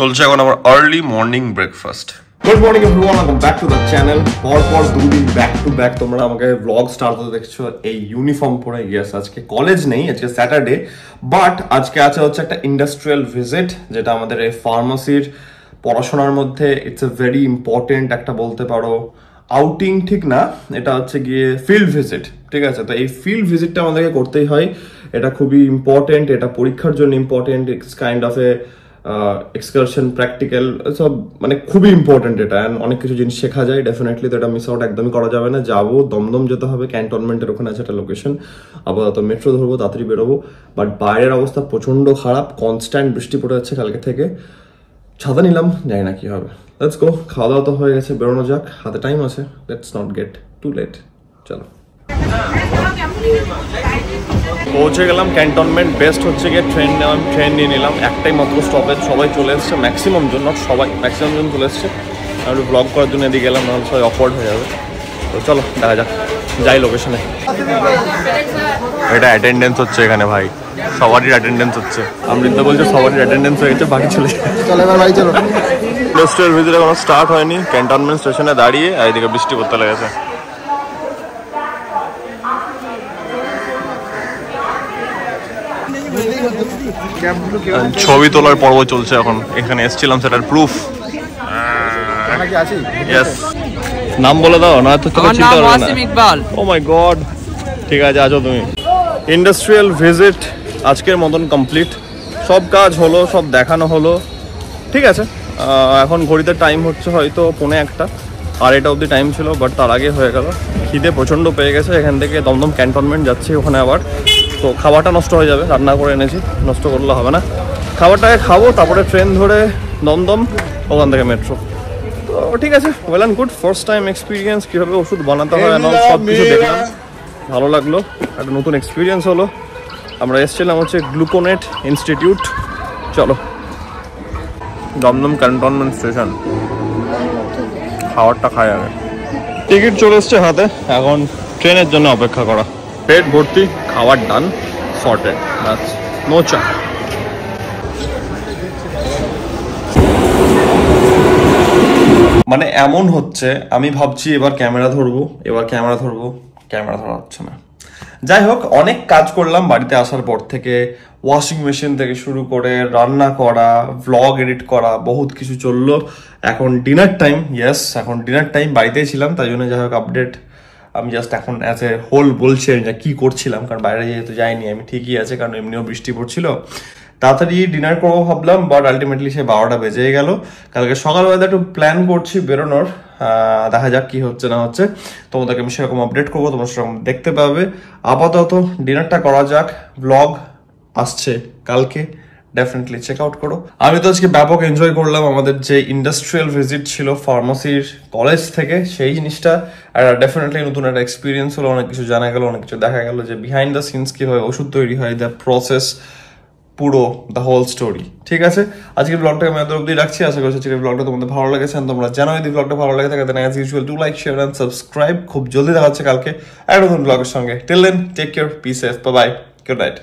চলছে এখন আমার early morning breakfast. Good morning everyone, welcome back to the channel. পর দুদিন ব্যাক টু ব্যাক তোমরা আমাকে ব্লগ স্টার্ট হতে দেখছো এই ইউনিফর্ম পরে। ইয়েস, আজকে কলেজ নেই, আজকে স্যাটারডে, বাট আজকে আছে হচ্ছে একটা ইন্ডাস্ট্রিয়াল ভিজিট, যেটা আমাদের এই ফার্মাসির পড়াশোনার মধ্যে ইটস এ ভেরি ইম্পর্টেন্ট একটা বলতে পারো আউটিং, ঠিক না? এটা হচ্ছে গিয়ে ফিল্ড ভিজিট, ঠিক আছে? তো এই ফিল্ড ভিজিটটা আমাদেরকে করতেই হয়, এটা খুবই ইম্পর্টেন্ট, এটা পরীক্ষার জন্য important. It's kind of A excursion, practical, সব মানে খুবই ইম্পর্টেন্ট এটা। অ্যান্ড অনেক কিছু জিনিস শেখা যায় ডেফিনেটলি, তো এটা মিস আউট একদমই করা যাবে না। যাবো, দমদম যেতে হবে, ক্যান্টনমেন্টের ওখানে আছে একটা লোকেশন, আপাতত মেট্রো ধরবো, তাড়াতাড়ি বেরোবো। বাট বাইরের অবস্থা প্রচন্ড খারাপ, কনস্ট্যান্ট বৃষ্টি পড়ে যাচ্ছে কালকে থেকে। ছাতা নিলাম, জানি না কি হবে। লেটস গো, খাওয়া দাওয়া তো হয়ে গেছে, বেরোনো যাক, হাতে টাইম আছে, let's not get too late. চলো, পৌঁছে গেলাম ক্যান্টনমেন্ট। বেস্ট হচ্ছে গিয়ে ট্রেন নিয়ে নিলাম, একটাই মাত্র স্টপেজ, সবাই চলে এসছে, ম্যাক্সিমাম জন, নট সবাই, ম্যাক্সিমাম জন চলে এসছে। আমি ব্লগ করার জন্য এদিকে গেলাম, নাহলে সবাই অকওয়ার্ড হয়ে যাবে। তো চলো দেখা যাক, যাই লোকেশনে। এটা অ্যাটেন্ডেন্স হচ্ছে এখানে, ভাই সবারই অ্যাটেন্ডেন্স হচ্ছে। আমৃতা বলছে সবারই অ্যাটেন্ডেন্স হয়ে গেছে, বাকি চলে চলো এবার বাড়ি চলো। ইন্ডাস্ট্রিয়াল ভিজিট এখনো স্টার্ট হয়নি, ক্যান্টনমেন্ট স্টেশনে দাঁড়িয়ে, আর এদিকে বৃষ্টি পড়তে লেগেছে। ছবি তোলার পর্ব চলছে এখন, এখানে এসেছিলাম সেটার প্রুফ। নাম বলে দাও না তো, তোমার চিন্তা হবে না। ইকবাল। ও মাই গড, ঠিক আছে, আছো তুমি। ইন্ডাস্ট্রিয়াল ভিজিট আজকের মতন কমপ্লিট, সব কাজ হলো, সব দেখানো হলো, ঠিক আছে। এখন ঘড়িতে টাইম হচ্ছে হয়তো 1:45, আর এটা অবধি টাইম ছিল, বাট তার আগে হয়ে গেল। খিদে প্রচণ্ড পেয়ে গেছে, এখান থেকে দমদম ক্যান্টনমেন্ট যাচ্ছি, ওখানে আবার তো খাবারটা নষ্ট হয়ে যাবে, রান্না করে এনেছি, নষ্ট করলে হবে না। খাবারটাকে খাবো, তারপরে ট্রেন ধরে দমদম, ওখান থেকে মেট্রো। তো ঠিক আছে, well and good. First time experience, কীভাবে ওষুধ বানাতে হয় সব কিছু দেখলাম, ভালো লাগলো, একটা নতুন এক্সপিরিয়েন্স হলো। আমরা এসেছিলাম হচ্ছে গ্লুকোনেট ইনস্টিটিউট। চলো, দমদম ক্যান্টনমেন্ট স্টেশন, খাবারটা খাই আগে। টিকিট চলে এসছে হাতে, এখন ট্রেনের জন্য অপেক্ষা করা। পেট ভর্তি, খাবার ডান, সর্টেড, দ্যাটস নো চা। মানে এমন হচ্ছে, আমি ভাবছি এবার ক্যামেরা ধরবো, ক্যামেরা ধরা হচ্ছে না। যাই হোক, অনেক কাজ করলাম বাড়িতে আসার পর থেকে, ওয়াশিং মেশিন থেকে শুরু করে রান্না করা, ভ্লগ এডিট করা, বহুত কিছু চললো। এখন ডিনার টাইম, ইয়েস এখন ডিনার টাইম। বাড়িতেই ছিলাম, তাই জন্য যাই হোক আপডেট আমি জাস্ট এখন অ্যাজ এ হোল বলছি যে কী করছিলাম, কারণ বাইরে যেহেতু যাইনি আমি, ঠিকই আছে, কারণ এমনিও বৃষ্টি পড়ছিল। তাড়াতাড়ি ডিনার করবো ভাবলাম, বাট আলটিমেটলি সে 12টা বেজে গেল। কালকে সকালবেলা একটু প্ল্যান করছি বেরোনোর, দেখা যাক কি হচ্ছে না হচ্ছে, তোমাদেরকে আমি সেরকম আপডেট করবো, তোমরা সেরকম দেখতে পাবে। আপাতত ডিনারটা করা যাক, ব্লগ আসছে কালকে, ডেফিনেটলি চেক আউট করো। আমি তো আজকে ব্যাপক এনজয় করলাম আমাদের যে ইন্ডাস্ট্রিয়াল ভিজিট ছিল ফার্মাসির কলেজ থেকে, সেই জিনিসটা। আর ডেফিনেটলি নতুন একটা এক্সপিরিয়েন্স হলো, অনেক কিছু জানা গেল, অনেক কিছু দেখা গেল, যে বিহাইন্ড দ্য সিনস কীভাবে ওষুধ তৈরি হয়, দ্য প্রসেস, পুরো দ্য হোল স্টোরি। ঠিক আছে, আজকের ব্লগটা আমি এত অবধি রাখছি। আশা করছি আজকের ব্লগটা তোমাদের ভালো লেগেছে। তোমরা জানো যদি ব্লগটা ভালো লাগে থাকে, then as usual do like, share and subscribe. খুব জলদি দেখা হচ্ছে কালকে একটা নতুন ব্লগের সঙ্গে। Till then, take care, be safe, bye bye, good night.